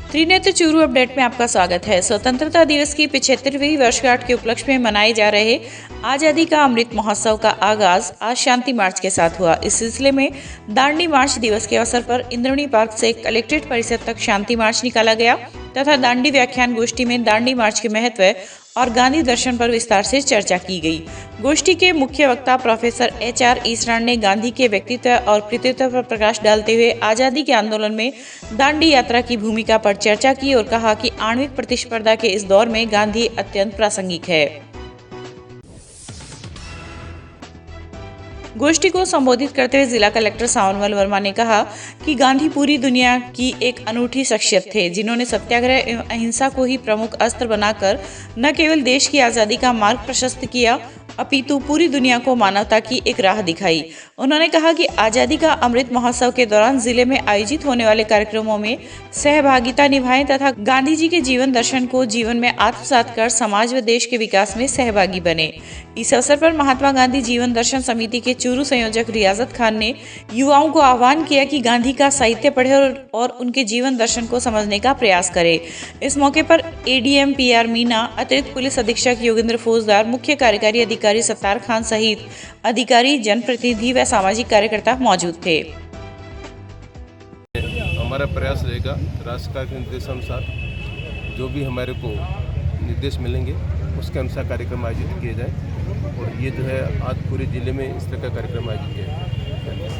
Trinetra Churu update में आपका स्वागत है। स्वतंत्रता दिवस की 75वीं वर्षगांठ के उपलक्ष्य में मनाए जा रहे आजादी का अमृत महोत्सव का आगाज आज शांति मार्च के साथ हुआ। इस सिलसिले में दांडी मार्च दिवस के अवसर पर इंद्रणी पार्क से कलेक्ट्रेट परिसर तक शांति मार्च निकाला गया तथा दांडी व्याख्यान गोष्ठी में दांडी मार्च के महत्व और गांधी दर्शन पर विस्तार से चर्चा की गई। गोष्ठी के मुख्य वक्ता प्रोफेसर HR ईसरान ने गांधी के व्यक्तित्व और कृतित्व पर प्रकाश डालते हुए आजादी के आंदोलन में दांडी यात्रा की भूमिका पर चर्चा की और कहा कि आणविक प्रतिस्पर्धा के इस दौर में गांधी अत्यंत प्रासंगिक है। गोष्ठी को संबोधित करते हुए जिला कलेक्टर सावनमल वर्मा ने कहा कि गांधी पूरी दुनिया की एक अनूठी शख्सियत थे, जिन्होंने सत्याग्रह एवं अहिंसा को ही प्रमुख अस्त्र बनाकर न केवल देश की आज़ादी का मार्ग प्रशस्त किया अपितु पूरी दुनिया को मानवता की एक राह दिखाई। उन्होंने कहा कि आज़ादी का अमृत महोत्सव के दौरान जिले में आयोजित होने वाले कार्यक्रमों में सहभागिता निभाएं तथा गांधी जी के जीवन दर्शन को जीवन में आत्मसात कर समाज व देश के विकास में सहभागी बने। इस अवसर पर महात्मा गांधी जीवन दर्शन समिति के चूरू संयोजक रियाजत खान ने युवाओं को आह्वान किया कि गांधी का साहित्य पढ़े और उनके जीवन दर्शन को समझने का प्रयास करें। इस मौके पर ADM PR मीना, अतिरिक्त पुलिस अधीक्षक योगेंद्र फौजदार, मुख्य कार्यकारी अधिकारी सत्तार खान सहित अधिकारी, जनप्रतिनिधि व सामाजिक कार्यकर्ता मौजूद थे। हमारा प्रयास रहेगा राष्ट्र के निर्देशानुसार जो भी हमारे को निर्देश मिलेंगे उसके अनुसार कार्यक्रम आयोजित किए जाए और ये जो है आज पूरे जिले में इस तरह का कार्यक्रम आयोजित किया।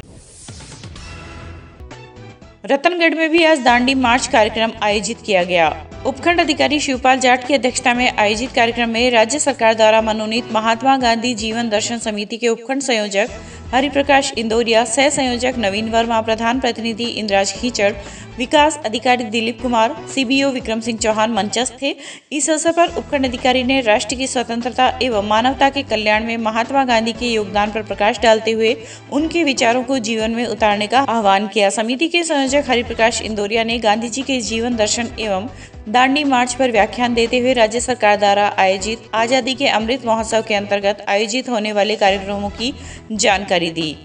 रतनगढ़ में भी आज दांडी मार्च कार्यक्रम आयोजित किया गया। उपखंड अधिकारी शिवपाल जाट की अध्यक्षता में आयोजित कार्यक्रम में राज्य सरकार द्वारा मनोनीत महात्मा गांधी जीवन दर्शन समिति के उपखंड संयोजक हरिप्रकाश इंदौरिया, सह संयोजक नवीन वर्मा, प्रधान प्रतिनिधि इंद्राज खीचड़, विकास अधिकारी दिलीप कुमार, CBO विक्रम सिंह चौहान मंचस्थ थे। इस अवसर पर उपखंड अधिकारी ने राष्ट्र की स्वतंत्रता एवं मानवता के कल्याण में महात्मा गांधी के योगदान पर प्रकाश डालते हुए उनके विचारों को जीवन में उतारने का आह्वान किया। समिति के संयोजक हरिप्रकाश इंदौरिया ने गांधी जी के जीवन दर्शन एवं दांडी मार्च पर व्याख्यान देते हुए राज्य सरकार द्वारा आयोजित आजादी के अमृत महोत्सव के अंतर्गत आयोजित होने वाले कार्यक्रमों की जानकारी दी।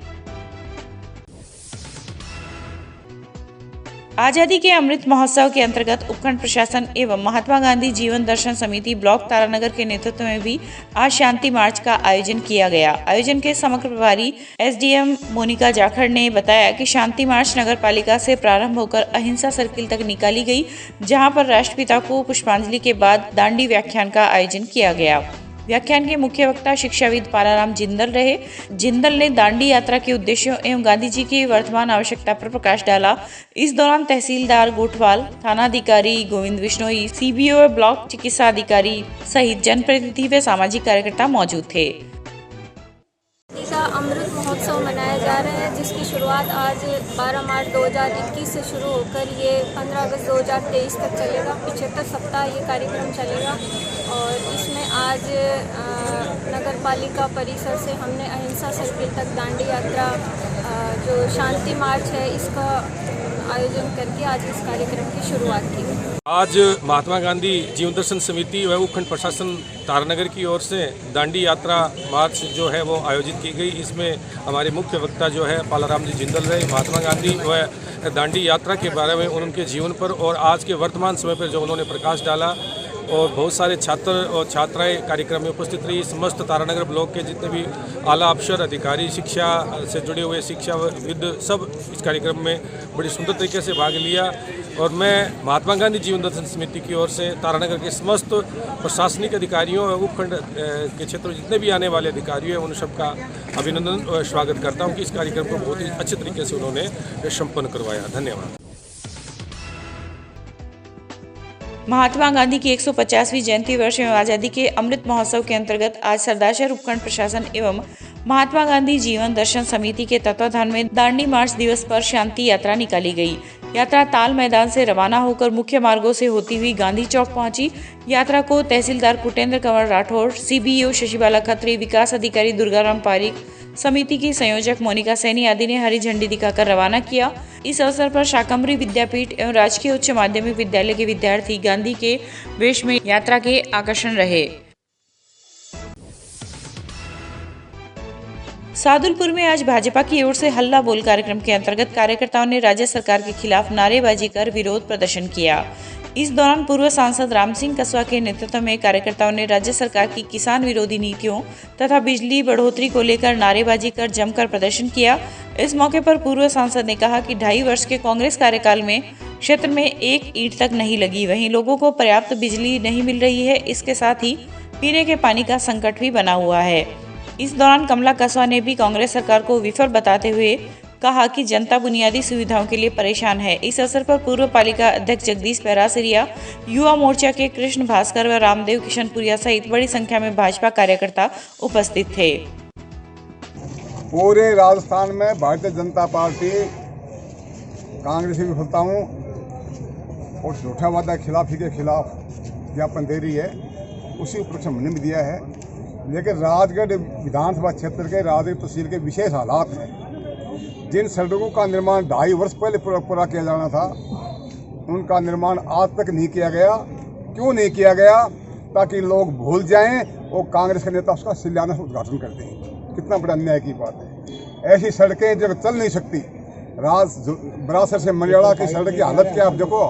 आजादी के अमृत महोत्सव के अंतर्गत उपखंड प्रशासन एवं महात्मा गांधी जीवन दर्शन समिति ब्लॉक तारानगर के नेतृत्व में भी आज शांति मार्च का आयोजन किया गया। आयोजन के समग्र प्रभारी SDM मोनिका जाखड़ ने बताया कि शांति मार्च नगर पालिका से प्रारंभ होकर अहिंसा सर्किल तक निकाली गई, जहां पर राष्ट्रपिता को पुष्पांजलि के बाद दांडी व्याख्यान का आयोजन किया गया। व्याख्यान के मुख्य वक्ता शिक्षाविद पालाराम जिंदल रहे। जिंदल ने दांडी यात्रा के उद्देश्यों एवं गांधी जी की वर्तमान आवश्यकता पर प्रकाश डाला। इस दौरान तहसीलदार गोठवाल, थानाधिकारी गोविंद बिश्नोई, CBO ब्लॉक चिकित्सा अधिकारी सहित जनप्रतिनिधि व सामाजिक कार्यकर्ता मौजूद थे। का अमृत महोत्सव मनाया जा रहा है, जिसकी शुरुआत आज 12 मार्च 2021 से शुरू होकर ये 15 अगस्त 2023 तक चलेगा। 75 सप्ताह ये कार्यक्रम चलेगा और इसमें आज नगर पालिका परिसर से हमने अहिंसा सर्किल तक दांडी यात्रा जो शांति मार्च है इसका आयोजन करके आज इस कार्यक्रम की शुरुआत की। आज महात्मा गांधी जीवन दर्शन समिति व उपखंड प्रशासन तारानगर की ओर से दांडी यात्रा मार्च जो है वो आयोजित की गई। इसमें हमारे मुख्य वक्ता जो है पालाराम जी जिंदल रहे। महात्मा गांधी व दांडी यात्रा के बारे में उनके जीवन पर और आज के वर्तमान समय पर जो उन्होंने प्रकाश डाला और बहुत सारे छात्र और छात्राएं कार्यक्रम में उपस्थित रही। समस्त तारानगर ब्लॉक के जितने भी आला अफसर, अधिकारी, शिक्षा से जुड़े हुए शिक्षाविद सब इस कार्यक्रम में बड़ी सुंदर तरीके से भाग लिया और मैं महात्मा गांधी जीवन दर्शन समिति की ओर से तारानगर के समस्त प्रशासनिक अधिकारियों और उपखंड के क्षेत्र में जितने भी आने वाले अधिकारी हैं उन सबका अभिनंदन और स्वागत करता हूँ कि इस कार्यक्रम को बहुत ही अच्छे तरीके से उन्होंने संपन्न करवाया। धन्यवाद। महात्मा गांधी की 150वीं जयंती वर्ष एवं आजादी के अमृत महोत्सव के अंतर्गत आज सरदारशहर उपखंड प्रशासन एवं महात्मा गांधी जीवन दर्शन समिति के तत्वाधान में दांडी मार्च दिवस पर शांति यात्रा निकाली गई। यात्रा ताल मैदान से रवाना होकर मुख्य मार्गों से होती हुई गांधी चौक पहुंची। यात्रा को तहसीलदार कुटेंद्र कंवर राठौड़, CBO शशिबाला खत्री, विकास अधिकारी दुर्गाराम पारिक, समिति की संयोजक मोनिका सैनी आदि ने हरी झंडी दिखाकर रवाना किया। इस अवसर पर शाकंभरी विद्यापीठ एवं राजकीय उच्च माध्यमिक विद्यालय के विद्यार्थी गांधी के वेश में यात्रा के आकर्षण रहे। सादुलपुर में आज भाजपा की ओर से हल्ला बोल कार्यक्रम के अंतर्गत कार्यकर्ताओं ने राज्य सरकार के खिलाफ नारेबाजी कर विरोध प्रदर्शन किया। इस दौरान पूर्व सांसद राम सिंह कसवा के नेतृत्व में कार्यकर्ताओं ने राज्य सरकार की किसान विरोधी नीतियों तथा बिजली बढ़ोतरी को लेकर नारेबाजी कर जमकर प्रदर्शन किया। इस मौके पर पूर्व सांसद ने कहा कि 2.5 वर्ष के कांग्रेस कार्यकाल में क्षेत्र में एक ईंट तक नहीं लगी, वहीं लोगों को पर्याप्त बिजली नहीं मिल रही है। इसके साथ ही पीने के पानी का संकट भी बना हुआ है। इस दौरान कमला कसवा ने भी कांग्रेस सरकार को विफल बताते हुए कहा कि जनता बुनियादी सुविधाओं के लिए परेशान है। इस अवसर पर पूर्व पालिका अध्यक्ष जगदीश पैरासिरिया, युवा मोर्चा के कृष्ण भास्कर व रामदेव किशनपुरिया सहित बड़ी संख्या में भाजपा कार्यकर्ता उपस्थित थे। पूरे राजस्थान में भारतीय जनता पार्टी कांग्रेस की विफलताओं और झूठा वादा खिलाफी के खिलाफ ज्ञापन दे रही है। उसी उपलक्ष्य में हमने भी दिया है। लेकिन राजगढ़ विधानसभा क्षेत्र के राजगढ़ तहसील के विशेष हालात हैं। जिन सड़कों का निर्माण 2.5 वर्ष पहले पूरा किया जाना था, उनका निर्माण आज तक नहीं किया गया। क्यों नहीं किया गया? ताकि लोग भूल जाएं और कांग्रेस के नेता उसका शिलान्यास उद्घाटन कर दें। कितना बड़ा अन्याय की बात है। ऐसी सड़कें जब चल नहीं सकती, बरासर से मरियाड़ा की सड़क की हालत क्या आप देखो।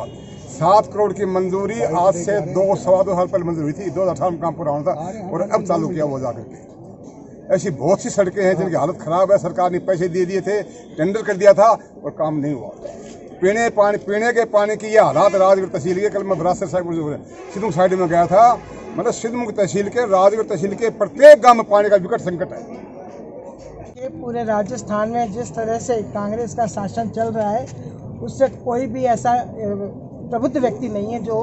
7 करोड़ की मंजूरी आज से 2 सवा 2 साल पहले मंजूरी थी। 2018 में काम पूरा होना था और अब चालू किया वो जाकर के। ऐसी बहुत सी सड़कें हैं जिनकी हालत खराब है। सरकार ने पैसे दे दिए थे, टेंडर कर दिया था और काम नहीं हुआ। पीने के पानी की ये हालात राजगढ़ तहसील के, कल मैं बरासर साहब सिद्धमुख साइड में गया था, मतलब सिद्धमुख तहसील के राजगढ़ तहसील के प्रत्येक गांव में पानी का विकट संकट है। ये पूरे राजस्थान में जिस तरह से कांग्रेस का शासन चल रहा है, उससे कोई भी ऐसा प्रबुद्ध व्यक्ति नहीं है जो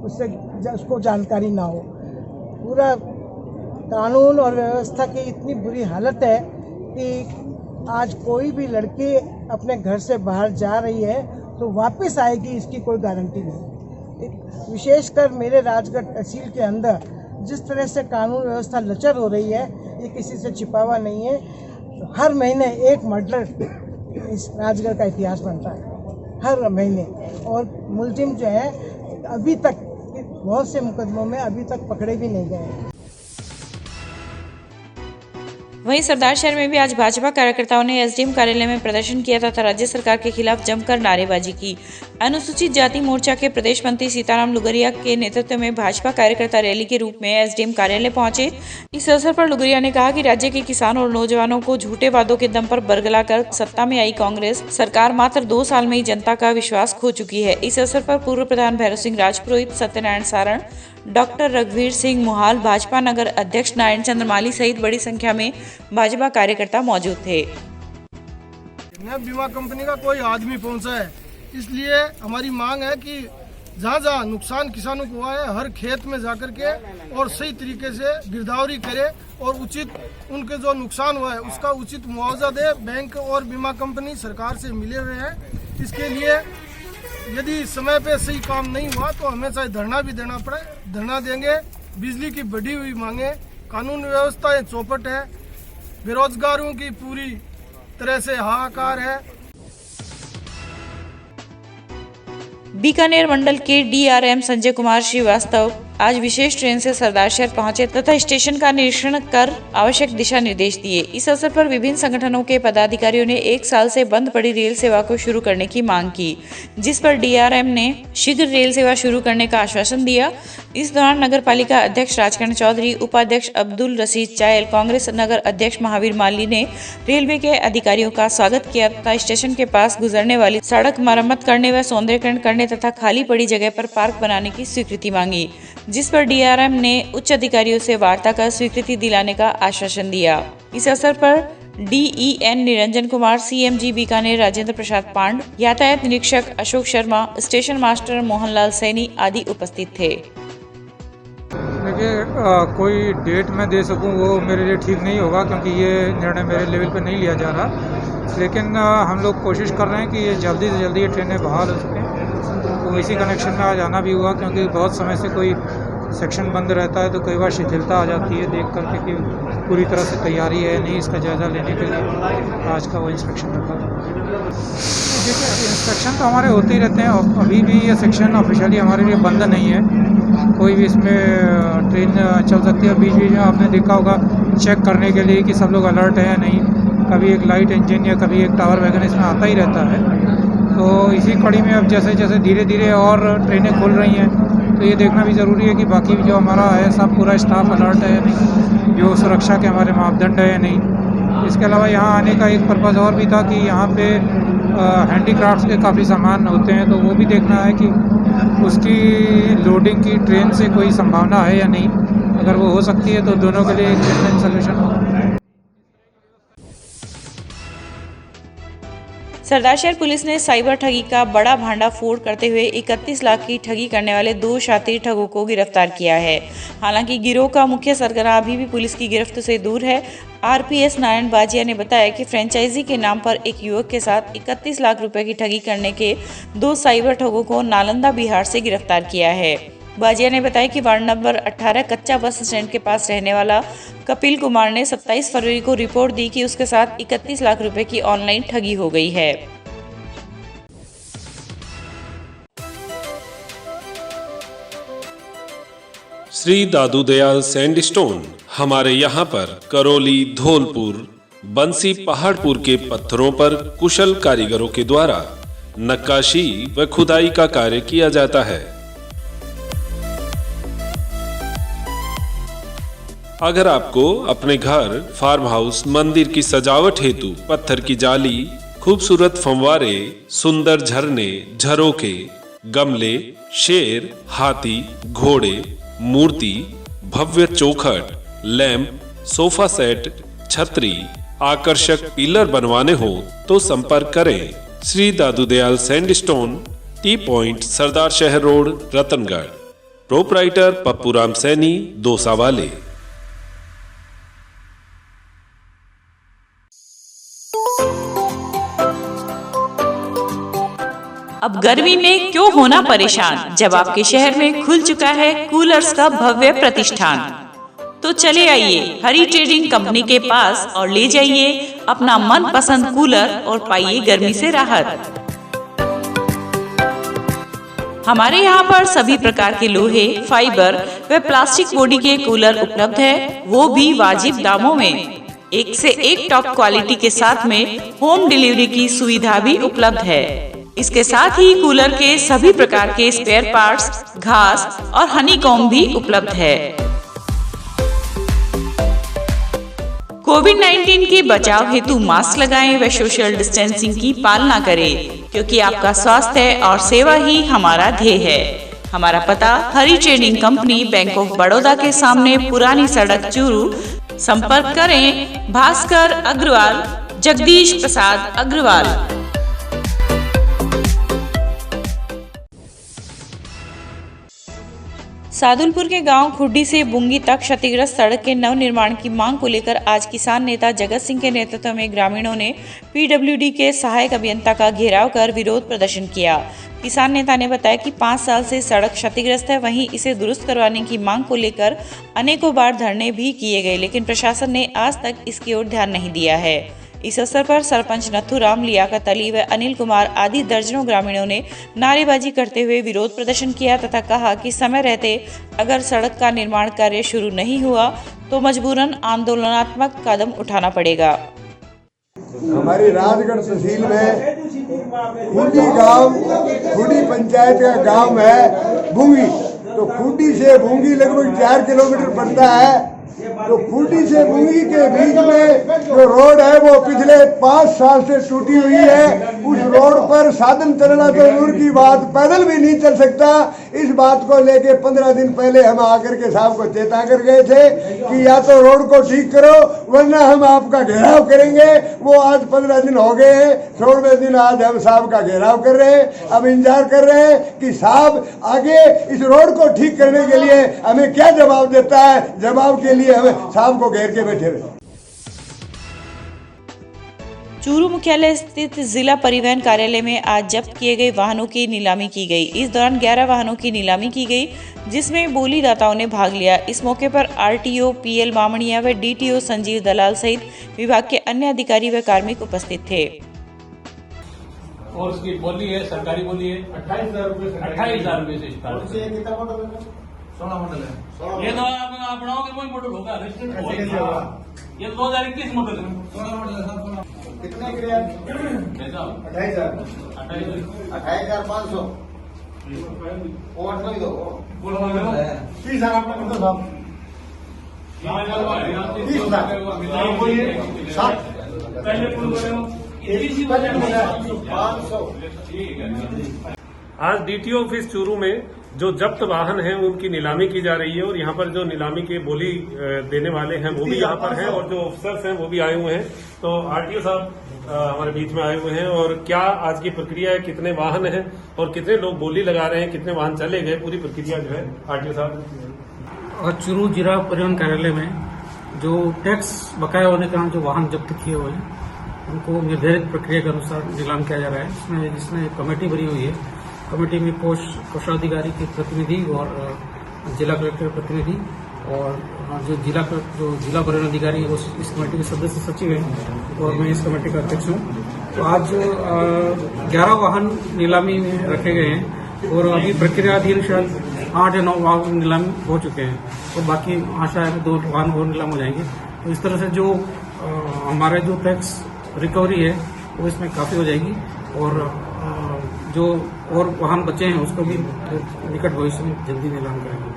उसको जानकारी ना हो। पूरा कानून और व्यवस्था की इतनी बुरी हालत है कि आज कोई भी लड़की अपने घर से बाहर जा रही है तो वापस आएगी, इसकी कोई गारंटी नहीं। विशेषकर मेरे राजगढ़ तहसील के अंदर जिस तरह से कानून व्यवस्था लचर हो रही है, ये किसी से छिपा हुआ नहीं है। हर महीने एक मर्डर इस राजगढ़ का इतिहास बनता है, हर महीने। और मुलजिम जो है अभी तक बहुत से मुकदमों में अभी तक पकड़े भी नहीं गए। वहीं सरदार शहर में भी आज भाजपा कार्यकर्ताओं ने एसडीएम कार्यालय में प्रदर्शन किया तथा राज्य सरकार के खिलाफ जमकर नारेबाजी की। अनुसूचित जाति मोर्चा के प्रदेश मंत्री सीताराम लुगरिया के नेतृत्व में भाजपा कार्यकर्ता रैली के रूप में एसडीएम कार्यालय पहुंचे। इस अवसर पर लुगरिया ने कहा कि राज्य के किसानों और नौजवानों को झूठे वादों के दम पर बरगलाकर सत्ता में आई कांग्रेस सरकार मात्र 2 साल में ही जनता का विश्वास खो चुकी है। इस अवसर पर पूर्व प्रधान भैरव सिंह राजपुरोहित, सत्यनारायण सारण, डॉक्टर रघुवीर सिंह मुहाल, भाजपा नगर अध्यक्ष नारायण चंद्रमाली सहित बड़ी संख्या में भाजपा कार्यकर्ता मौजूद थे। बीमा कंपनी का कोई आदमी पहुंचा है, इसलिए हमारी मांग है कि जहाँ नुकसान किसानों को हुआ है, हर खेत में जाकर के और सही तरीके से गिरदावरी करे और उचित उनके जो नुकसान हुआ है उसका उचित मुआवजा दे। बैंक और बीमा कंपनी सरकार से मिले हुए हैं। इसके लिए यदि समय पे सही काम नहीं हुआ तो हमें चाहे धरना भी देना पड़े, धरना देंगे। बिजली की बढ़ी हुई मांगे, कानून व्यवस्था चौपट है, बेरोजगारों की पूरी तरह से हाहाकार है। बीकानेर मंडल के डीआरएम संजय कुमार श्रीवास्तव आज विशेष ट्रेन से सरदार शहर पहुंचे तथा स्टेशन का निरीक्षण कर आवश्यक दिशा निर्देश दिए। इस अवसर पर विभिन्न संगठनों के पदाधिकारियों ने 1 साल से बंद पड़ी रेल सेवा को शुरू करने की मांग की, जिस पर डीआरएम ने शीघ्र रेल सेवा शुरू करने का आश्वासन दिया। इस दौरान नगर पालिका अध्यक्ष राजकरण चौधरी, उपाध्यक्ष अब्दुल रशीद चायल, कांग्रेस नगर अध्यक्ष महावीर माली ने रेलवे के अधिकारियों का स्वागत किया तथा स्टेशन के पास गुजरने वाली सड़क मरम्मत करने व सौंदर्यीकरण करने तथा खाली पड़ी जगह पर पार्क बनाने की स्वीकृति मांगी, जिस पर डीआरएम ने उच्च अधिकारियों से वार्ता कर स्वीकृति दिलाने का आश्वासन दिया। इस अवसर पर डीईएन निरंजन कुमार, सीएमजी बीकानेर राजेंद्र प्रसाद पांड, यातायात निरीक्षक अशोक शर्मा, स्टेशन मास्टर मोहनलाल सैनी आदि उपस्थित थे। देखिए, कोई डेट मैं दे सकूं वो मेरे लिए ठीक नहीं होगा, क्योंकि ये निर्णय मेरे लेवल पे नहीं लिया जा रहा। लेकिन हम लोग कोशिश कर रहे हैं कि ये जल्दी से जल्दी ये ट्रेनें बहाल हो सकें। तो इसी कनेक्शन में आज आना भी हुआ, क्योंकि बहुत समय से कोई सेक्शन बंद रहता है तो कई बार शिथिलता आ जाती है। देख करके कि पूरी तरह से तैयारी है नहीं, इसका जायज़ा लेने के लिए आज का वो इंस्पेक्शन रखा। देखिए, इंस्पेक्शन तो हमारे होते ही रहते हैं। अभी भी ये सेक्शन ऑफिशियली हमारे लिए बंद नहीं है। कोई भी इसमें ट्रेन चल सकती है। बीच बीच में आपने देखा होगा चेक करने के लिए कि सब लोग अलर्ट हैं या नहीं। कभी एक लाइट इंजन या कभी एक टावर वैगन इसमें आता ही रहता है। तो इसी कड़ी में अब जैसे जैसे धीरे धीरे और ट्रेनें खुल रही हैं तो ये देखना भी ज़रूरी है कि बाकी जो हमारा है सब पूरा स्टाफ अलर्ट है या नहीं, जो सुरक्षा के हमारे मापदंड है या नहीं। इसके अलावा यहाँ आने का एक पर्पज़ और भी था कि यहाँ पे हैंडीक्राफ्ट्स के काफ़ी सामान होते हैं, तो वो भी देखना है कि उसकी लोडिंग की ट्रेन से कोई संभावना है या नहीं। अगर वो हो सकती है तो दोनों के लिए एक विन-विन सॉल्यूशन हो। सरदारशहर पुलिस ने साइबर ठगी का बड़ा भांडाफोड़ करते हुए 31 लाख की ठगी करने वाले 2 शातिर ठगों को गिरफ्तार किया है। हालांकि गिरोह का मुख्य सरगना अभी भी पुलिस की गिरफ्त से दूर है। आरपीएस नारायण बाजिया ने बताया कि फ्रेंचाइजी के नाम पर एक युवक के साथ 31 लाख रुपए की ठगी करने के 2 साइबर ठगों को नालंदा बिहार से गिरफ्तार किया है। बाजिया ने बताया कि वार्ड नंबर 18 कच्चा बस स्टैंड के पास रहने वाला कपिल कुमार ने 27 फरवरी को रिपोर्ट दी कि उसके साथ 31 लाख रुपए की ऑनलाइन ठगी हो गई है। श्री दादू दयाल सैंडस्टोन हमारे यहाँ पर करौली, धौलपुर, बंसी, पहाड़पुर के पत्थरों पर कुशल कारीगरों के द्वारा नक्काशी व खुदाई का कार्य किया जाता है। अगर आपको अपने घर, फार्म हाउस, मंदिर की सजावट हेतु पत्थर की जाली, खूबसूरत फंवारे, सुंदर झरने, झरोखे, गमले, शेर, हाथी, घोड़े, मूर्ति, भव्य चौखट, लैंप, सोफा सेट, छतरी, आकर्षक पिलर बनवाने हो तो संपर्क करें Shri Dadu Dayal sandstone, T point, सरदार शहर रोड, रतनगढ़। प्रोपराइटर पप्पूराम सैनी, दोसा वाले। अब गर्मी में क्यों होना परेशान, जब आपके शहर में खुल चुका है कूलर्स का भव्य प्रतिष्ठान। तो चले आइए हरी ट्रेडिंग कंपनी के पास और ले जाइए अपना मनपसंद कूलर और पाइए गर्मी से राहत। हमारे यहाँ पर सभी प्रकार के लोहे, फाइबर व प्लास्टिक बॉडी के कूलर उपलब्ध है, वो भी वाजिब दामों में। एक से एक टॉप क्वालिटी के साथ में होम डिलीवरी की सुविधा भी उपलब्ध है। इसके साथ ही कूलर के सभी प्रकार के स्पेयर पार्ट्स, घास और हनीकॉम्ब भी उपलब्ध है। कोविड-19 के बचाव हेतु मास्क लगाएं व सोशल डिस्टेंसिंग की पालना करें, क्योंकि आपका स्वास्थ्य और सेवा ही हमारा ध्येय है। हमारा पता Hari trading company, bank of Baroda के सामने, पुरानी सड़क, चूरू। संपर्क करें भास्कर अग्रवाल, जगदीश प्रसाद अग्रवाल। सादुलपुर के गांव खुड्डी से बुंगी तक क्षतिग्रस्त सड़क के नव निर्माण की मांग को लेकर आज किसान नेता जगत सिंह के नेतृत्व में ग्रामीणों ने पीडब्ल्यूडी के सहायक अभियंता का घेराव कर विरोध प्रदर्शन किया। किसान नेता ने बताया कि 5 साल से सड़क क्षतिग्रस्त है, वहीं इसे दुरुस्त करवाने की मांग को लेकर अनेकों बार धरने भी किए गए, लेकिन प्रशासन ने आज तक इसकी ओर ध्यान नहीं दिया है। इस अवसर पर सरपंच नथुराम, लियाकत अली व अनिल कुमार आदि दर्जनों ग्रामीणों ने नारेबाजी करते हुए विरोध प्रदर्शन किया तथा कहा कि समय रहते अगर सड़क का निर्माण कार्य शुरू नहीं हुआ तो मजबूरन आंदोलनात्मक कदम उठाना पड़ेगा। हमारी राजगढ़ तहसील में खुडी गांव, खुडी पंचायत का गांव है बुंगी। तो खुडी से बुंगी लगभग 4 किलोमीटर पड़ता है। तो खुडी से बुंगी के बीच में जो रोड है वो पिछले 5 साल से टूटी हुई है। उस रोड पर साधन चलना तो दूर की बात, पैदल भी नहीं चल सकता। इस बात को लेके 15 दिन पहले हम आकर के साहब को चेता कर गए थे कि या तो रोड को ठीक करो वरना हम आपका घेराव करेंगे। वो आज 15 दिन हो गए हैं, 16वें दिन आज हम साहब का घेराव कर रहे हैं। अब इंतजार कर रहे हैं कि साहब आगे इस रोड को ठीक करने के लिए हमें क्या जवाब देता है। जवाब के लिए हमें साहब को घेर के बैठे हुए। चूरू मुख्यालय स्थित जिला परिवहन कार्यालय में आज जब्त किए गए वाहनों की नीलामी की गई। इस दौरान 11 वाहनों की नीलामी की गई, जिसमें बोलीदाताओं ने भाग लिया। इस मौके पर आरटीओ पीएल बामणिया व डीटीओ संजीव दलाल सहित विभाग के अन्य अधिकारी व कार्मिक उपस्थित थे। और उसकी बोली है, सरकारी बोली है 28,000 रुपए से 28,000 रुपए से स्टार्ट है। ये तो आप बनाओगे कोई मॉडल होगा, ये 2021 मॉडल है। कितने के लिए 28,500 और नहीं दो 30,000 आपने कर दो साहब 30,000 आज डीटीओ ऑफिस चूरू में जो जब्त वाहन हैं उनकी नीलामी की जा रही है और यहाँ पर जो नीलामी के बोली देने वाले हैं वो भी यहाँ पर हैं और जो ऑफिसर्स हैं वो भी आए हुए हैं। तो आरटीओ साहब हमारे बीच में आए हुए हैं और क्या आज की प्रक्रिया है, कितने वाहन हैं और कितने लोग बोली लगा रहे हैं, कितने वाहन चले गए, पूरी प्रक्रिया जो है आरटीओ साहब। और चूरू जिला परिवहन कार्यालय में जो टैक्स बकाया होने के कारण जो वाहन जब्त किए हुए हैं उनको निर्धारित प्रक्रिया के अनुसार नीलाम किया जा रहा है। जिसमें कमेटी बनी हुई है। कमेटी में कोषाधिकारी के प्रतिनिधि और जिला कलेक्टर प्रतिनिधि और जो जिला परिवहन अधिकारी वो इस कमेटी के सदस्य सचिव हैं और मैं इस कमेटी का अध्यक्ष हूँ। तो आज 11 वाहन नीलामी में रखे गए हैं और अभी प्रक्रियाधीन शायद 8 या 9 वाहन नीलामी हो चुके हैं और बाकी आशा है 2 वाहन और नीलाम हो जाएंगे। तो इस तरह से जो हमारे जो टैक्स रिकवरी है वो इसमें काफ़ी हो जाएगी और जो और वाहन बचे हैं उसको भी निकट भविष्य में जल्दी नीलाम करेंगे।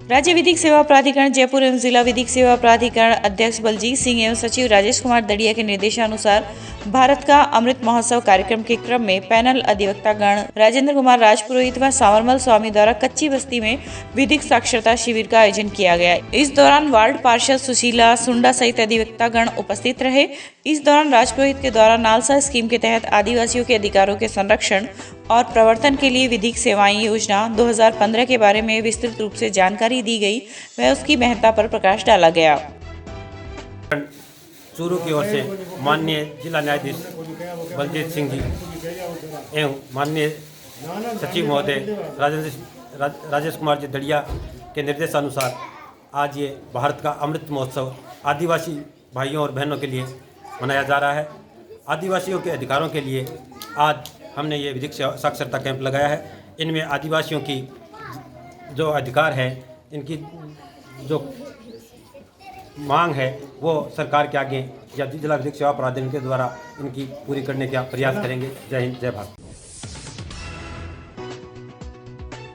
राज्य विधिक सेवा प्राधिकरण जयपुर एवं जिला विधिक सेवा प्राधिकरण अध्यक्ष बलजीत सिंह एवं सचिव राजेश कुमार दड़िया के निर्देशानुसार भारत का अमृत महोत्सव कार्यक्रम के क्रम में पैनल अधिवक्ता गण राजेंद्र कुमार राजपुरोहित व सांवरमल स्वामी द्वारा कच्ची बस्ती में विधिक साक्षरता शिविर का आयोजन किया गया। इस दौरान वार्ड पार्षद सुशीला सुंडा सहित अधिवक्ता गण उपस्थित रहे। इस दौरान राजपुरोहित के द्वारा नालसा स्कीम के तहत आदिवासियों के अधिकारों के संरक्षण और प्रवर्तन के लिए विधिक सेवाएं योजना 2015 के बारे में विस्तृत रूप से जानकारी दी गई व उसकी महत्ता पर प्रकाश डाला गया। चूरू की ओर से माननीय जिला न्यायाधीश बलजीत सिंह जी एवं माननीय सचिव महोदय राजेश कुमार जी दड़िया के निर्देशानुसार आज ये भारत का अमृत महोत्सव आदिवासी भाइयों और बहनों के लिए मनाया जा रहा है। आदिवासियों के अधिकारों के लिए आज हमने ये विधिक साक्षरता कैंप लगाया है। इनमें आदिवासियों की जो अधिकार है, इनकी जो मांग है वो सरकार के आगे या जिला विधिक सेवा प्राधिकरण के द्वारा इनकी पूरी करने का प्रयास करेंगे। जय हिंद, जय भारत।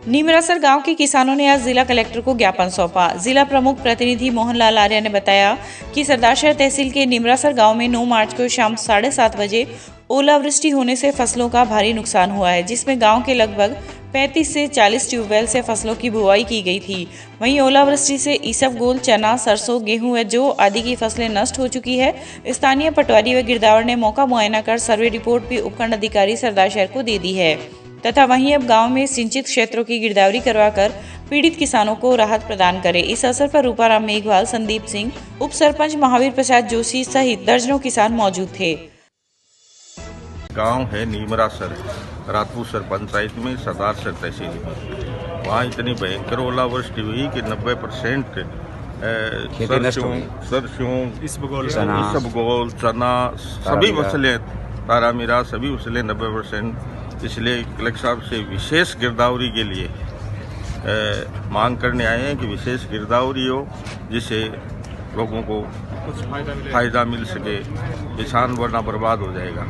नीमरासर गांव के किसानों ने आज जिला कलेक्टर को ज्ञापन सौंपा। जिला प्रमुख प्रतिनिधि मोहनलाल आर्य ने बताया कि सरदारशहर तहसील के नीमरासर गांव में 9 मार्च को शाम 7:30 बजे ओलावृष्टि होने से फसलों का भारी नुकसान हुआ है, जिसमें गांव के लगभग 35 से 40 ट्यूबवेल से फसलों की बुआई की गई थी। वहीं ओलावृष्टि से इसबगोल, चना, सरसों, गेहूं व जौ आदि की फसलें नष्ट हो चुकी है। स्थानीय पटवारी व गिरदावर ने मौका मुआयना कर सर्वे रिपोर्ट भी उपखंड अधिकारी सरदारशहर को दे दी है तथा वहीं अब गांव में सिंचित क्षेत्रों की गिरदावरी करवाकर पीड़ित किसानों को राहत प्रदान करे। इस अवसर पर रूपाराम मेघवाल, संदीप सिंह, उप सरपंच महावीर प्रसाद जोशी सहित दर्जनों किसान मौजूद थे। गांव है नीमरासर, रातपूसर पंचायत में, सरदारसर तहसील में। वहाँ इतनी भयंकर ओलावृष्टि हुई कि 90% सरसों, इसबगोल, चना, सभी फसलें, तारामीरा, सभी फसलें 90%। इसलिए कलेक्टर साहब से विशेष गिरदावरी के लिए मांग करने आए हैं कि विशेष गिरदावरी हो, जिससे लोगों को कुछ फायदा मिल सके। किसान वरना बर्बाद हो जाएगा।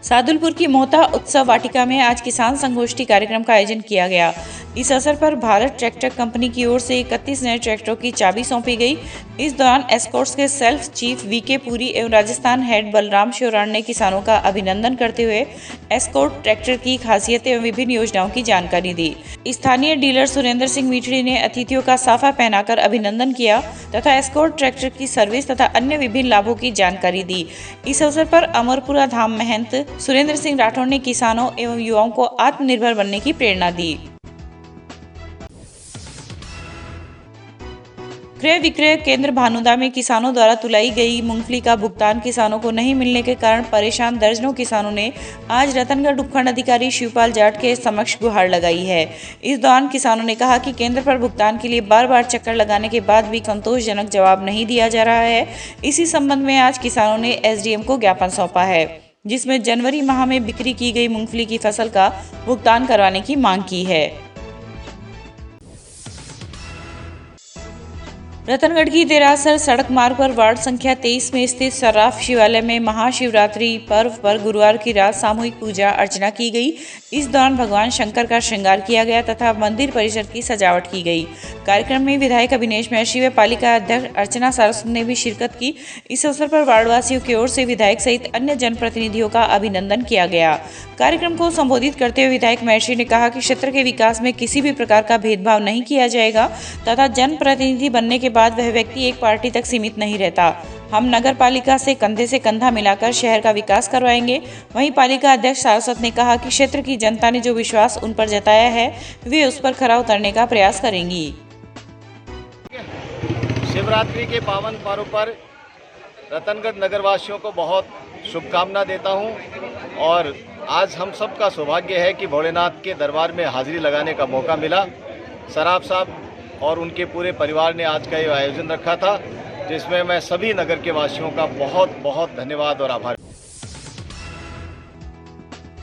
सादुलपुर की मोहता उत्सव वाटिका में आज किसान संगोष्ठी कार्यक्रम का आयोजन किया गया। इस अवसर पर भारत ट्रैक्टर कंपनी की ओर से 31 नए ट्रैक्टरों की चाबी सौंपी गई। इस दौरान एस्कॉर्ट्स के सेल्फ चीफ वीके पुरी एवं राजस्थान हेड बलराम शिवराण ने किसानों का अभिनंदन करते हुए एस्कॉर्ट ट्रैक्टर की खासियतें एवं विभिन्न योजनाओं की जानकारी दी। स्थानीय डीलर सुरेंद्र सिंह मीठड़ी ने अतिथियों का साफा पहनाकर अभिनंदन किया तथा एस्कॉर्ट ट्रैक्टर की सर्विस तथा अन्य विभिन्न लाभों की जानकारी दी। इस अवसर पर अमरपुरा धाम महंत सुरेंद्र सिंह राठौड़ ने किसानों एवं युवाओं को आत्मनिर्भर बनने की प्रेरणा दी। क्रय विक्रय केंद्र भानुदा में किसानों द्वारा तुलाई गई मूंगफली का भुगतान किसानों को नहीं मिलने के कारण परेशान दर्जनों किसानों ने आज रतनगढ़ उपखंड अधिकारी शिवपाल जाट के समक्ष गुहार लगाई है। इस दौरान किसानों ने कहा कि केंद्र पर भुगतान के लिए बार-बार चक्कर लगाने के बाद भी संतोषजनक जवाब नहीं दिया जा रहा है। इसी संबंध में आज किसानों ने एसडीएम को ज्ञापन सौंपा है, जिसमें जनवरी माह में बिक्री की गई मूंगफली की फसल का भुगतान करवाने की मांग की है। रतनगढ़ की देरासर सड़क मार्ग पर वार्ड संख्या 23 में स्थित सर्राफ शिवालय में महाशिवरात्रि पर्व पर गुरुवार की रात सामूहिक पूजा अर्चना की गई। इस दौरान भगवान शंकर का श्रृंगार किया गया तथा मंदिर परिसर की सजावट की गई। कार्यक्रम में विधायक अभिनेश महर्षि व पालिका अध्यक्ष अर्चना सारस्वत ने भी शिरकत की। इस अवसर पर वार्डवासियों की ओर से विधायक सहित अन्य जनप्रतिनिधियों का अभिनंदन किया गया। कार्यक्रम को संबोधित करते हुए विधायक महर्षि ने कहा कि क्षेत्र के विकास में किसी भी प्रकार का भेदभाव नहीं किया जाएगा तथा जनप्रतिनिधि बनने के बाद वह व्यक्ति एक पार्टी तक सीमित नहीं रहता। हम नगर पालिका से कंधा मिलाकर शहर का विकास करवाएंगे। वहीं पालिका अध्यक्ष सारस्वत ने कहा कि क्षेत्र की जनता ने जो विश्वास उन पर जताया है वे उस पर खरा उतरने का प्रयास करेंगी। शिवरात्रि के पावन पर्व पर रतनगढ़ नगरवासियों को बहुत शुभकामना देता हूं और आज हम सबका सौभाग्य है कि भोलेनाथ के दरबार में हाजिरी लगाने का मौका मिला। सराफ साहब और उनके पूरे परिवार ने आज का ये आयोजन रखा था, जिसमें मैं सभी नगर के वासियों का बहुत बहुत धन्यवाद और आभार।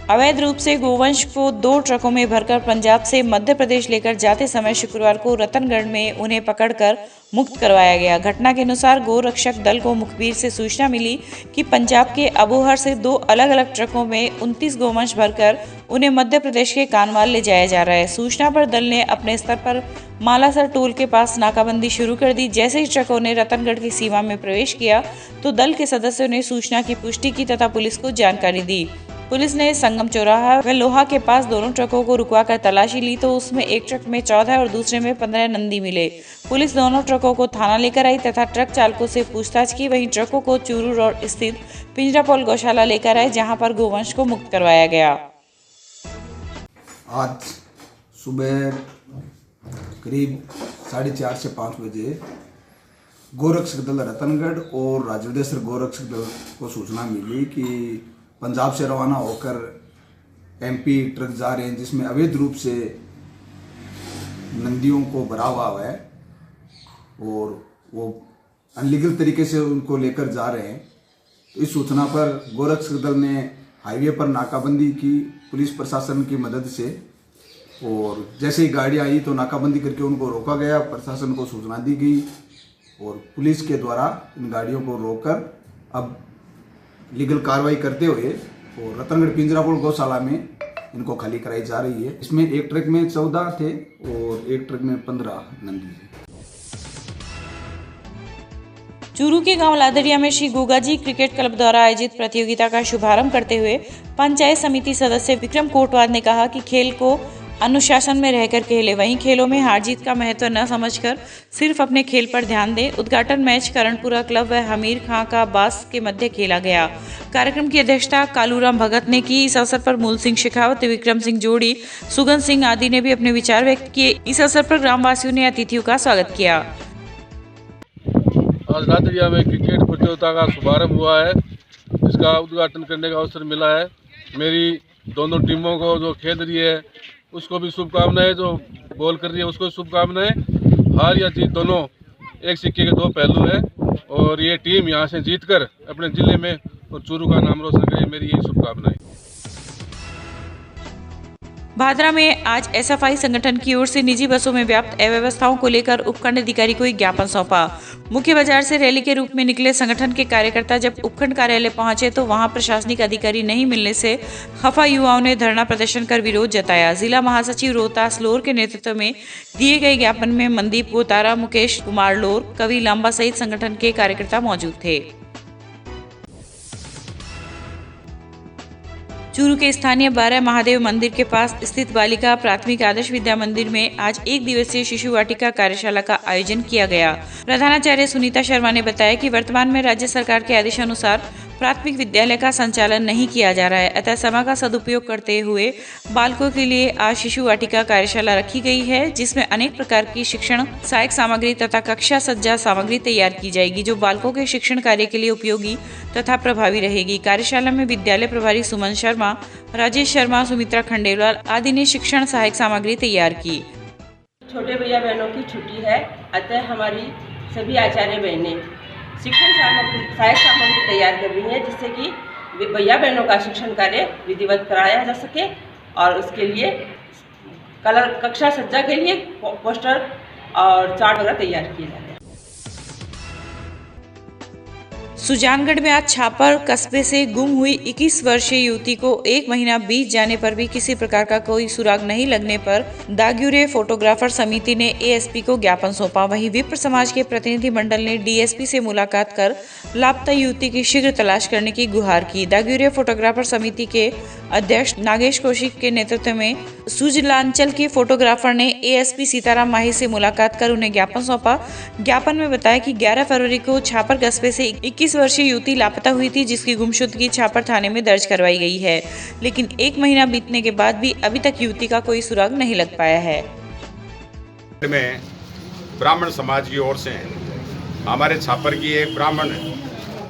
अवैध रूप से गोवंश को 2 ट्रकों में भरकर पंजाब से मध्य प्रदेश लेकर जाते समय शुक्रवार को रतनगढ़ में उन्हें पकड़कर मुक्त करवाया गया। घटना के अनुसार गोरक्षक दल को मुखबिर से सूचना मिली कि पंजाब के अबोहर से 2 अलग अलग ट्रकों में 29 गोवंश भरकर उन्हें मध्य प्रदेश के कानवाल ले जाया जा रहा है। सूचना पर दल ने अपने स्तर पर मालासर टोल के पास नाकाबंदी शुरू कर दी। जैसे ही ट्रकों ने रतनगढ़ की सीमा में प्रवेश किया तो दल के सदस्यों ने सूचना की पुष्टि की तथा पुलिस को जानकारी दी। पुलिस ने संगम चौराहा व लोहा के पास दोनों ट्रकों को रुकवाकर तलाशी ली तो उसमें एक ट्रक में 14 और दूसरे में 15 नंदी मिले। पुलिस दोनों ट्रकों को थाना लेकर आई तथा ट्रक चालकों से पूछताछ की। वहीं ट्रकों को चूरू रोड स्थित पिंजरापोल गौशाला लेकर आए, जहां पर गोवंश को मुक्त करवाया गया। आज सुबह करीब 4:30 से 5 बजे गोरक्षक दल रतनगढ़ और राजवेदेश्वर गोरक्षक दल को सूचना मिली कि पंजाब से रवाना होकर एमपी ट्रक जा रहे हैं, जिसमें अवैध रूप से नंदियों को भरा हुआ है और वो अनलीगल तरीके से उनको लेकर जा रहे हैं। तो इस सूचना पर गोरक्षक दल ने हाईवे पर नाकाबंदी की पुलिस प्रशासन की मदद से, और जैसे ही गाड़ी आई तो नाकाबंदी करके उनको रोका गया। प्रशासन को सूचना दी गई और पुलिस के द्वारा इन गाड़ियों को रोककर अब लीगल कार्रवाई करते हुए और रतनगढ़ पिंजरापोल गौशाला में इनको खाली कराई जा रही है। इसमें एक ट्रक में 14 थे और एक ट्रक में 15 नंदी थे। चूरू के गांव लादड़िया में श्री गोगाजी क्रिकेट क्लब द्वारा आयोजित प्रतियोगिता का शुभारंभ करते हुए पंचायत समिति सदस्य विक्रम कोटवाद ने कहा कि खेल को अनुशासन में रहकर खेले, वहीं खेलों में हार जीत का महत्व न समझकर सिर्फ अपने खेल पर ध्यान दें। उद्घाटन मैच करणपुरा क्लब व हमीर खां का बास के मध्य खेला गया। कार्यक्रम की अध्यक्षता कालूराम भगत ने की। इस अवसर पर मूल सिंह शेखावत, विक्रम सिंह जोड़ी, सुगन सिंह आदि ने भी अपने विचार व्यक्त किए। इस अवसर पर ग्रामवासियों ने अतिथियों का स्वागत किया। आज लादड़िया में क्रिकेट प्रतियोगिता का शुभारंभ हुआ है, जिसका उद्घाटन करने का अवसर मिला है। मेरी दोनों टीमों को जो खेल रही है उसको भी शुभकामनाएं, जो बॉल कर रही है उसको शुभकामनाएं। हार या जीत दोनों एक सिक्के के 2 पहलू है और ये टीम यहाँ से जीतकर अपने जिले में और चूरू का नाम रोशन करे, मेरी यही शुभकामनाएं। भादरा में आज एसएफआई संगठन की ओर से निजी बसों में व्याप्त अव्यवस्थाओं को लेकर उपखंड अधिकारी को एक ज्ञापन सौंपा। मुख्य बाजार से रैली के रूप में निकले संगठन के कार्यकर्ता जब उपखंड कार्यालय पहुंचे तो वहां प्रशासनिक अधिकारी नहीं मिलने से खफा युवाओं ने धरना प्रदर्शन कर विरोध जताया। जिला महासचिव रोहतास लोर के नेतृत्व में दिए गए ज्ञापन में मनदीप गोतारा, मुकेश कुमार लोर, कवि लांबा सहित संगठन के कार्यकर्ता मौजूद थे। चूरू के स्थानीय 12 महादेव मंदिर के पास स्थित बालिका प्राथमिक आदर्श विद्या मंदिर में आज 1 दिवसीय शिशु वाटिका कार्यशाला का आयोजन किया गया। प्रधानाचार्य सुनीता शर्मा ने बताया कि वर्तमान में राज्य सरकार के आदेशानुसार प्राथमिक विद्यालय का संचालन नहीं किया जा रहा है, अतः समय का सदुपयोग करते हुए बालकों के लिए आज शिशु वाटिका कार्यशाला रखी गई है, जिसमें अनेक प्रकार की शिक्षण सहायक सामग्री तथा कक्षा सज्जा सामग्री तैयार की जाएगी, जो बालकों के शिक्षण कार्य के लिए उपयोगी तथा प्रभावी रहेगी। कार्यशाला में विद्यालय प्रभारी सुमन शर्मा, राजेश शर्मा, सुमित्रा खंडेलवाल आदि ने शिक्षण सहायक सामग्री तैयार की। छोटे भैया बहनों की छुट्टी है, अतः हमारी सभी आचार्य बहनें शिक्षण सहायक सामग्री तैयार कर रही हैं, जिससे कि भैया बहनों का शिक्षण कार्य विधिवत कराया जा सके और उसके लिए कक्षा सज्जा के लिए पोस्टर और चार्ट वगैरह तैयार किए जा रहे हैं। सुजानगढ़ में आज छापर कस्बे से गुम हुई 21 वर्षीय युवती को 1 महीना बीत जाने पर भी किसी प्रकार का कोई सुराग नहीं लगने पर दाग्यूरे फोटोग्राफर समिति ने एएसपी को ज्ञापन सौंपा। वहीं विप्र समाज के प्रतिनिधि मंडल ने डीएसपी से मुलाकात कर लापता युवती की शीघ्र तलाश करने की गुहार की। दाग्यूरे फोटोग्राफर समिति के अध्यक्ष नागेश कौशिक के नेतृत्व में सुजलांचल के फोटोग्राफर ने एएसपी सीताराम माही से मुलाकात कर उन्हें ज्ञापन सौंपा। ज्ञापन में बताया कि 11 फरवरी को छापर कस्बे से 21 वर्षीय युवती लापता हुई थी, जिसकी गुमशुदगी छापर थाने में दर्ज करवाई गई है, लेकिन 1 महीना बीतने के बाद भी अभी तक युवती का कोई सुराग नहीं लग पाया है। में ब्राह्मण समाज की ओर से हमारे छापर की एक ब्राह्मण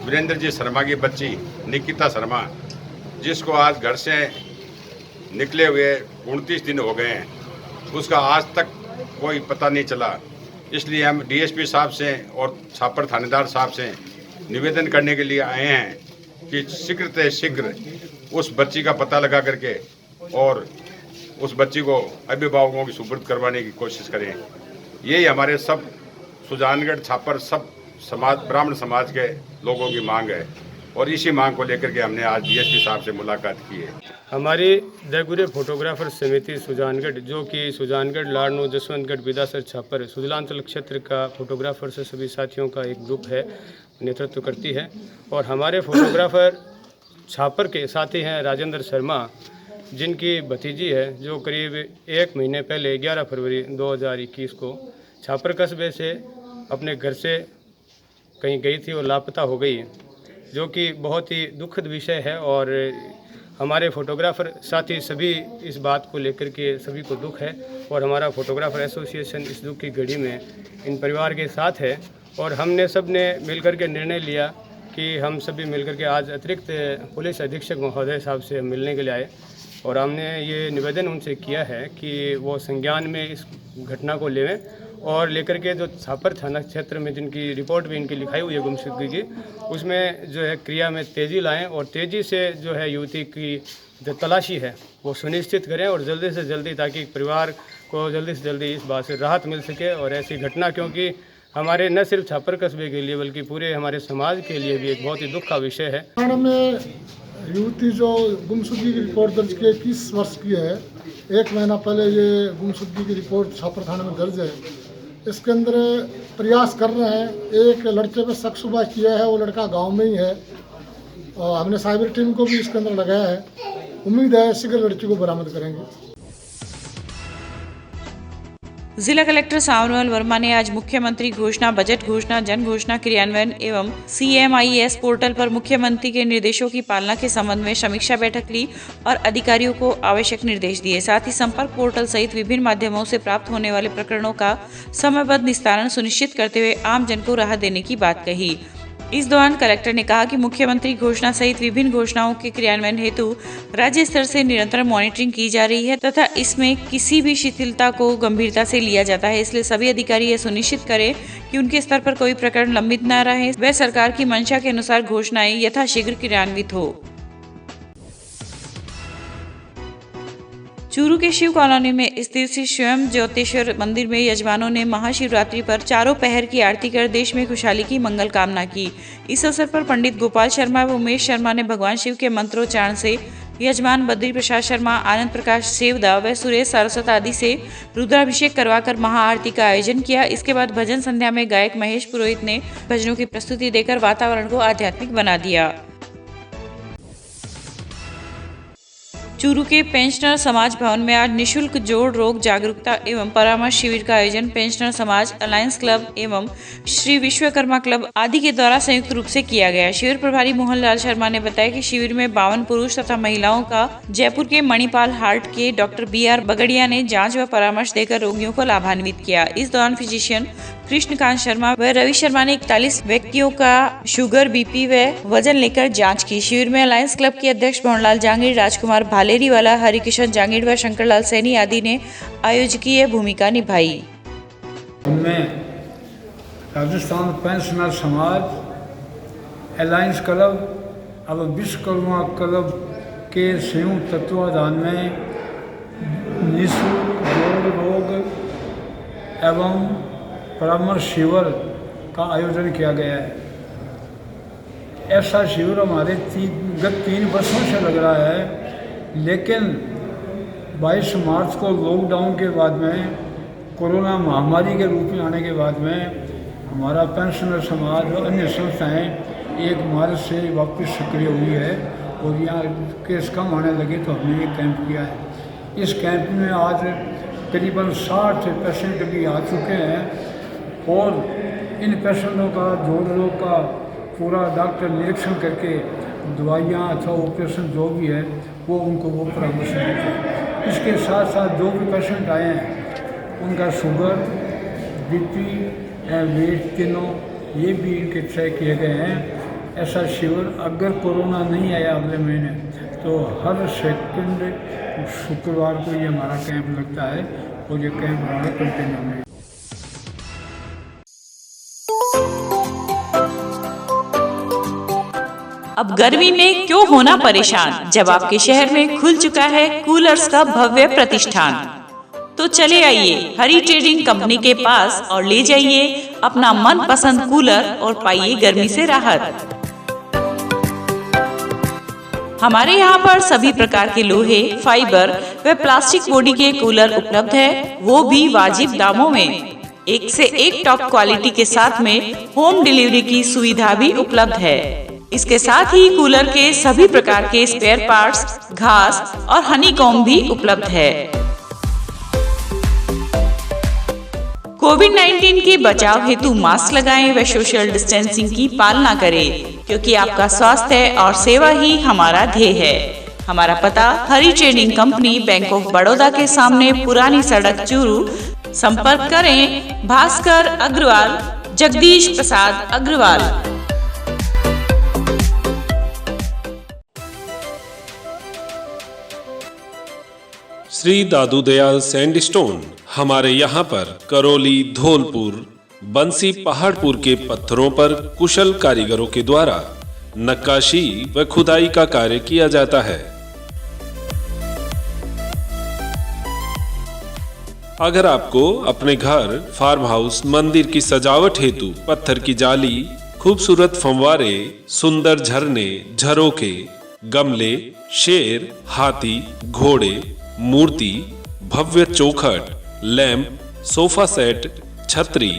वीरेंद्र जी शर्मा की बच्ची निकिता शर्मा, जिसको आज घर से निकले हुए 29 दिन हो गए हैं, उसका आज तक कोई पता नहीं चला। इसलिए हम डीएसपी साहब से और छापर थानेदार साहब से निवेदन करने के लिए आए हैं कि शीघ्र से शीघ्र उस बच्ची का पता लगा करके और उस बच्ची को अभिभावकों की सुपुर्द करवाने की कोशिश करें। यही हमारे सब सुजानगढ़ छापर सब समाज ब्राह्मण समाज के लोगों की मांग है और इसी मांग को लेकर के हमने आज डीएसपी साहब से मुलाकात की है। हमारी दाग्यूरे फोटोग्राफर समिति सुजानगढ़, जो कि सुजानगढ़, लाड़नू, जसवंतगढ़, बिदासर, छापर, सुजलांचल क्षेत्र का फोटोग्राफर से सभी साथियों का एक ग्रुप है, नेतृत्व करती है। और हमारे फोटोग्राफर छापर के साथी हैं राजेंद्र शर्मा, जिनकी भतीजी है, जो करीब 1 महीने पहले 11 फरवरी 2021 को छापर कस्बे से अपने घर से कहीं गई थी और लापता हो गई, जो कि बहुत ही दुखद विषय है। और हमारे फोटोग्राफर साथी सभी इस बात को लेकर के सभी को दुख है और हमारा फोटोग्राफर एसोसिएशन इस दुख की घड़ी में इन परिवार के साथ है। और हमने सब ने मिलकर के निर्णय लिया कि हम सभी मिलकर के आज अतिरिक्त पुलिस अधीक्षक महोदय साहब से मिलने के लिए आए और हमने ये निवेदन उनसे किया है कि वो संज्ञान में इस घटना को लेवें और लेकर के जो छापर थाना क्षेत्र में जिनकी रिपोर्ट भी इनकी लिखाई हुई है गुमशुदगी की, उसमें जो है क्रिया में तेज़ी लाएं और तेज़ी से जो है युवती की जो तलाशी है वो सुनिश्चित करें और जल्दी से जल्दी, ताकि परिवार को जल्दी से जल्दी इस बात से राहत मिल सके। और ऐसी घटना क्योंकि हमारे न सिर्फ छापर कस्बे के लिए बल्कि पूरे हमारे समाज के लिए भी एक बहुत ही दुख का विषय है। में युवती जो गुमशुदगी की रिपोर्ट दर्ज की 21 वर्ष की है, 1 महीना पहले ये गुमशुदगी की रिपोर्ट छापर थाने में दर्ज है। इसके अंदर प्रयास कर रहे हैं, एक लड़के पे शक सुबह किया है, वो लड़का गांव में ही है और हमने साइबर टीम को भी इसके अंदर लगाया है। उम्मीद है शीघ्र लड़की को बरामद करेंगे। जिला कलेक्टर सावनवाल वर्मा ने आज मुख्यमंत्री घोषणा, बजट घोषणा, जन घोषणा क्रियान्वयन एवं CMIS पोर्टल पर मुख्यमंत्री के निर्देशों की पालना के संबंध में समीक्षा बैठक ली और अधिकारियों को आवश्यक निर्देश दिए। साथ ही संपर्क पोर्टल सहित विभिन्न माध्यमों से प्राप्त होने वाले प्रकरणों का समयबद्ध निस्तारण सुनिश्चित करते हुए आम जन को राहत देने की बात कही। इस दौरान कलेक्टर ने कहा कि मुख्यमंत्री घोषणा सहित विभिन्न घोषणाओं के क्रियान्वयन हेतु राज्य स्तर से निरंतर मॉनिटरिंग की जा रही है तथा इसमें किसी भी शिथिलता को गंभीरता से लिया जाता है। इसलिए सभी अधिकारी यह सुनिश्चित करें कि उनके स्तर पर कोई प्रकरण लंबित न रहे व सरकार की मंशा के अनुसार घोषणाएं यथाशीघ्र क्रियान्वित हो। चूरू के शिव कॉलोनी में स्थित श्री स्वयं ज्योतिश्वर मंदिर में यजमानों ने महाशिवरात्रि पर चारों पहर की आरती कर देश में खुशहाली की मंगल कामना की। इस अवसर पर पंडित गोपाल शर्मा व उमेश शर्मा ने भगवान शिव के मंत्रोच्चारण से यजमान बद्री प्रसाद शर्मा, आनंद प्रकाश सेवदा व सुरेश सारस्वत आदि से रुद्राभिषेक करवाकर महाआरती का आयोजन किया। इसके बाद भजन संध्या में गायक महेश पुरोहित ने भजनों की प्रस्तुति देकर वातावरण को आध्यात्मिक बना दिया। चूरू के पेंशनर समाज भवन में आज निशुल्क जोड़ रोग जागरूकता एवं परामर्श शिविर का आयोजन पेंशनर समाज अलायंस क्लब एवं श्री विश्वकर्मा क्लब आदि के द्वारा संयुक्त रूप से किया गया। शिविर प्रभारी मोहन लाल शर्मा ने बताया कि शिविर में 52 पुरुष तथा महिलाओं का जयपुर के मणिपाल हार्ट के डॉक्टर BR बगड़िया ने जांच व परामर्श देकर रोगियों को लाभान्वित किया। इस दौरान फिजिशियन कृष्णकांत शर्मा व रवि शर्मा ने 41 व्यक्तियों का शुगर, BP व वजन लेकर जांच की। शिविर में अलायंस क्लब के अध्यक्ष भवनलाल जांगीड़, राजकुमार भालेरी वाला, हरिकिशन जांगीड़ व शंकरलाल सैनी आदि ने आयोजकीय भूमिका निभाई। उनमें राजस्थान पेंशनर समाज, अलायंस क्लब और विश्वकर्मा क्लब के संयुक्त तत्वाधान में निःशुल्क जोड़ रोग एवं परामर्श शिविर का आयोजन किया गया है। ऐसा शिविर हमारे गत 3 वर्षों से लग रहा है, लेकिन 22 मार्च को लॉकडाउन के बाद में, कोरोना महामारी के रूप में आने के बाद में हमारा पेंशनर समाज और अन्य संस्थाएं 1 मार्च से वापस सक्रिय हुई है और यहाँ केस कम आने लगे तो हमने ये कैंप किया है। इस कैंप में आज करीबन 60 पेशेंट भी आ चुके हैं और इन पेशेंटों का, जोड़ों का पूरा डॉक्टर निरीक्षण करके दवाइयाँ अथवा ऑपरेशन जो भी है वो उनको वो परामर्श देते हैं। इसके साथ साथ जो भी पेशेंट आए हैं उनका शुगर, बीपी, वेट तीनों ये भी इनके चेक किए गए हैं। ऐसा शिविर अगर कोरोना नहीं आया अगले महीने तो हर सेकंड शुक्रवार को ये हमारा कैंप लगता है और ये कैंप हमारा कंटिन्यू में। अब गर्मी में क्यों होना परेशान, जब आपके शहर में खुल चुका है कूलर्स का भव्य प्रतिष्ठान। तो चले आइए हरी ट्रेडिंग कंपनी के पास और ले जाइए अपना मनपसंद कूलर और पाइए गर्मी से राहत। हमारे यहाँ पर सभी प्रकार के लोहे, फाइबर व प्लास्टिक बॉडी के कूलर उपलब्ध है, वो भी वाजिब दामों में। एक से एक टॉप क्वालिटी के साथ में होम डिलीवरी की सुविधा भी उपलब्ध है। इसके साथ ही कूलर के सभी प्रकार के स्पेयर पार्ट्स, घास और हनीकॉम्ब भी उपलब्ध है। कोविड-19 के बचाव हेतु मास्क लगाएं व सोशल डिस्टेंसिंग की पालना करें, क्योंकि आपका स्वास्थ्य और सेवा ही हमारा ध्येय है। हमारा पता Hari trading company, bank of Baroda के सामने, पुरानी सड़क, चूरू। संपर्क करें भास्कर अग्रवाल, जगदीश प्रसाद अग्रवाल। श्री दादू दयाल सैंडस्टोन हमारे यहाँ पर करौली, धौलपुर, बंसी, पहाड़पुर के पत्थरों पर कुशल कारीगरों के द्वारा नक्काशी व खुदाई का कार्य किया जाता है। अगर आपको अपने घर, फार्म हाउस, मंदिर की सजावट हेतु पत्थर की जाली, खूबसूरत फंवारे, सुंदर झरने, झरोखे, गमले, शेर, हाथी, घोड़े, मूर्ति, भव्य चौखट, लैंप, सोफा सेट, छतरी,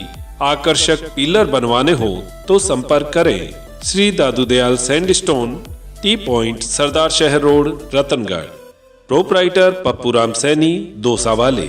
आकर्षक पिलर बनवाने हो तो संपर्क करें Shri Dadu Dayal sandstone, T point, सरदार शहर रोड, रतनगढ़। प्रोपराइटर पप्पूराम सैनी, दोसा वाले।